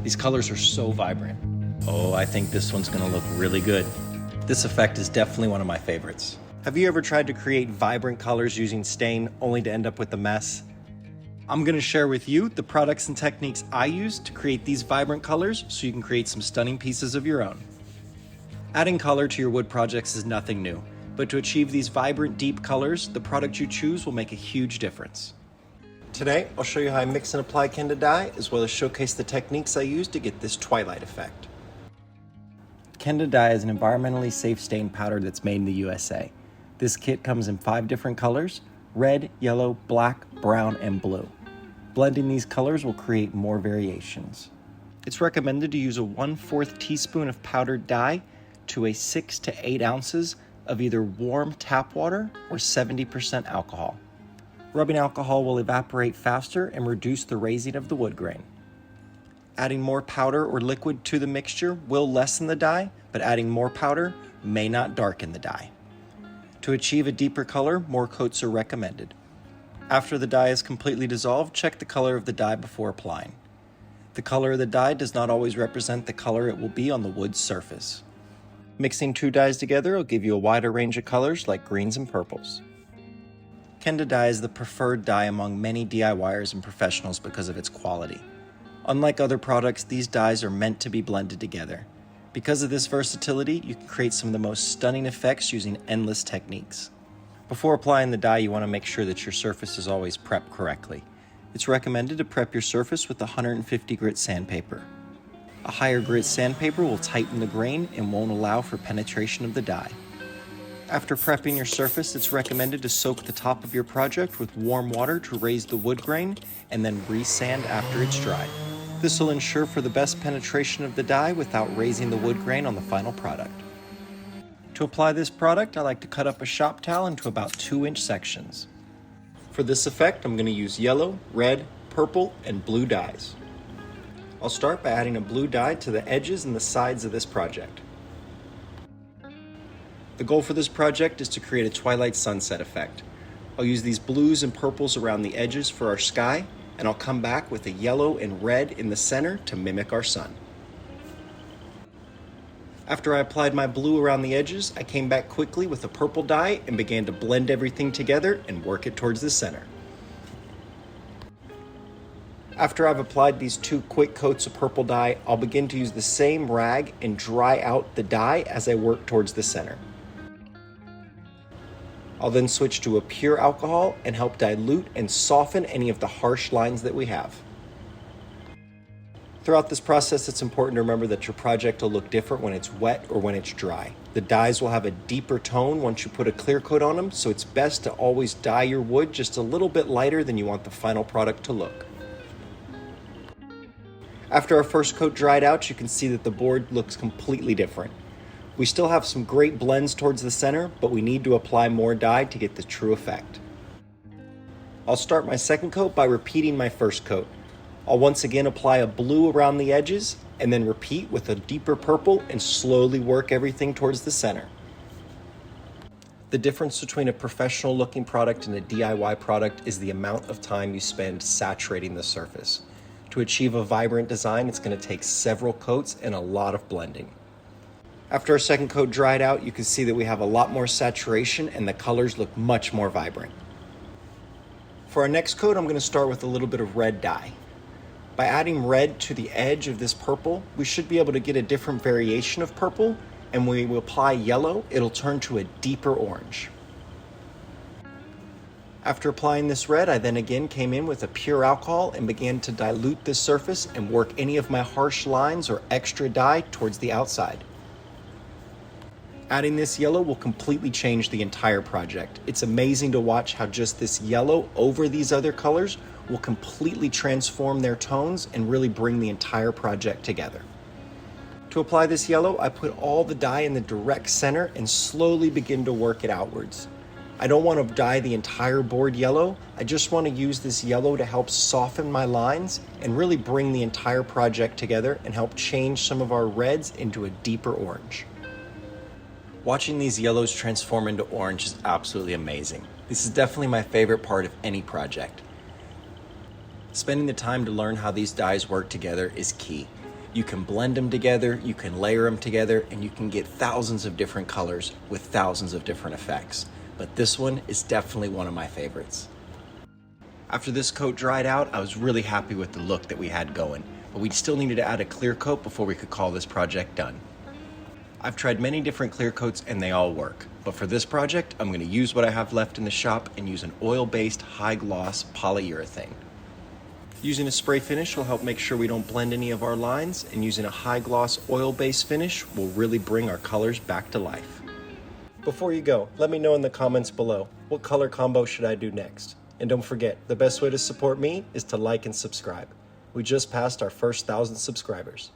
These colors are so vibrant. Oh, I think this one's gonna look really good. This effect is definitely one of my favorites. Have you ever tried to create vibrant colors using stain only to end up with a mess? I'm gonna share with you the products and techniques I use to create these vibrant colors so you can create some stunning pieces of your own. Adding color to your wood projects is nothing new, but to achieve these vibrant, deep colors, the product you choose will make a huge difference. Today, I'll show you how I mix and apply Keda dye, as well as showcase the techniques I use to get this Twilight effect. Keda dye is an environmentally safe stain powder that's made in the USA. This kit comes in 5 different colors: red, yellow, black, brown, and blue. Blending these colors will create more variations. It's recommended to use a 1/4 teaspoon of powdered dye to a 6 to 8 ounces of either warm tap water or 70% alcohol. Rubbing alcohol will evaporate faster and reduce the raising of the wood grain. Adding more powder or liquid to the mixture will lessen the dye, but adding more powder may not darken the dye. To achieve a deeper color, more coats are recommended. After the dye is completely dissolved, check the color of the dye before applying. The color of the dye does not always represent the color it will be on the wood's surface. Mixing 2 dyes together will give you a wider range of colors like greens and purples. Keda dye is the preferred dye among many DIYers and professionals because of its quality. Unlike other products, these dyes are meant to be blended together. Because of this versatility, you can create some of the most stunning effects using endless techniques. Before applying the dye, you want to make sure that your surface is always prepped correctly. It's recommended to prep your surface with 150 grit sandpaper. A higher grit sandpaper will tighten the grain and won't allow for penetration of the dye. After prepping your surface, it's recommended to soak the top of your project with warm water to raise the wood grain and then re-sand after it's dried. This will ensure for the best penetration of the dye without raising the wood grain on the final product. To apply this product, I like to cut up a shop towel into about 2-inch sections. For this effect, I'm going to use yellow, red, purple, and blue dyes. I'll start by adding a blue dye to the edges and the sides of this project. The goal for this project is to create a twilight sunset effect. I'll use these blues and purples around the edges for our sky, and I'll come back with a yellow and red in the center to mimic our sun. After I applied my blue around the edges, I came back quickly with a purple dye and began to blend everything together and work it towards the center. After I've applied these 2 quick coats of purple dye, I'll begin to use the same rag and dry out the dye as I work towards the center. I'll then switch to a pure alcohol and help dilute and soften any of the harsh lines that we have. Throughout this process, it's important to remember that your project will look different when it's wet or when it's dry. The dyes will have a deeper tone once you put a clear coat on them, so it's best to always dye your wood just a little bit lighter than you want the final product to look. After our first coat dried out, you can see that the board looks completely different. We still have some great blends towards the center, but we need to apply more dye to get the true effect. I'll start my second coat by repeating my first coat. I'll once again apply a blue around the edges and then repeat with a deeper purple and slowly work everything towards the center. The difference between a professional looking product and a DIY product is the amount of time you spend saturating the surface. To achieve a vibrant design, it's going to take several coats and a lot of blending. After our second coat dried out, you can see that we have a lot more saturation and the colors look much more vibrant. For our next coat, I'm going to start with a little bit of red dye. By adding red to the edge of this purple, we should be able to get a different variation of purple, and when we apply yellow, it'll turn to a deeper orange. After applying this red, I then again came in with a pure alcohol and began to dilute this surface and work any of my harsh lines or extra dye towards the outside. Adding this yellow will completely change the entire project. It's amazing to watch how just this yellow over these other colors will completely transform their tones and really bring the entire project together. To apply this yellow, I put all the dye in the direct center and slowly begin to work it outwards. I don't want to dye the entire board yellow. I just want to use this yellow to help soften my lines and really bring the entire project together and help change some of our reds into a deeper orange. Watching these yellows transform into orange is absolutely amazing. This is definitely my favorite part of any project. Spending the time to learn how these dyes work together is key. You can blend them together, you can layer them together, and you can get thousands of different colors with thousands of different effects. But this one is definitely one of my favorites. After this coat dried out, I was really happy with the look that we had going, but we still needed to add a clear coat before we could call this project done. I've tried many different clear coats and they all work, but for this project, I'm going to use what I have left in the shop and use an oil-based high-gloss polyurethane. Using a spray finish will help make sure we don't blend any of our lines, and using a high-gloss oil-based finish will really bring our colors back to life. Before you go, let me know in the comments below, what color combo should I do next? And don't forget, the best way to support me is to like and subscribe. We just passed our first 1,000 subscribers.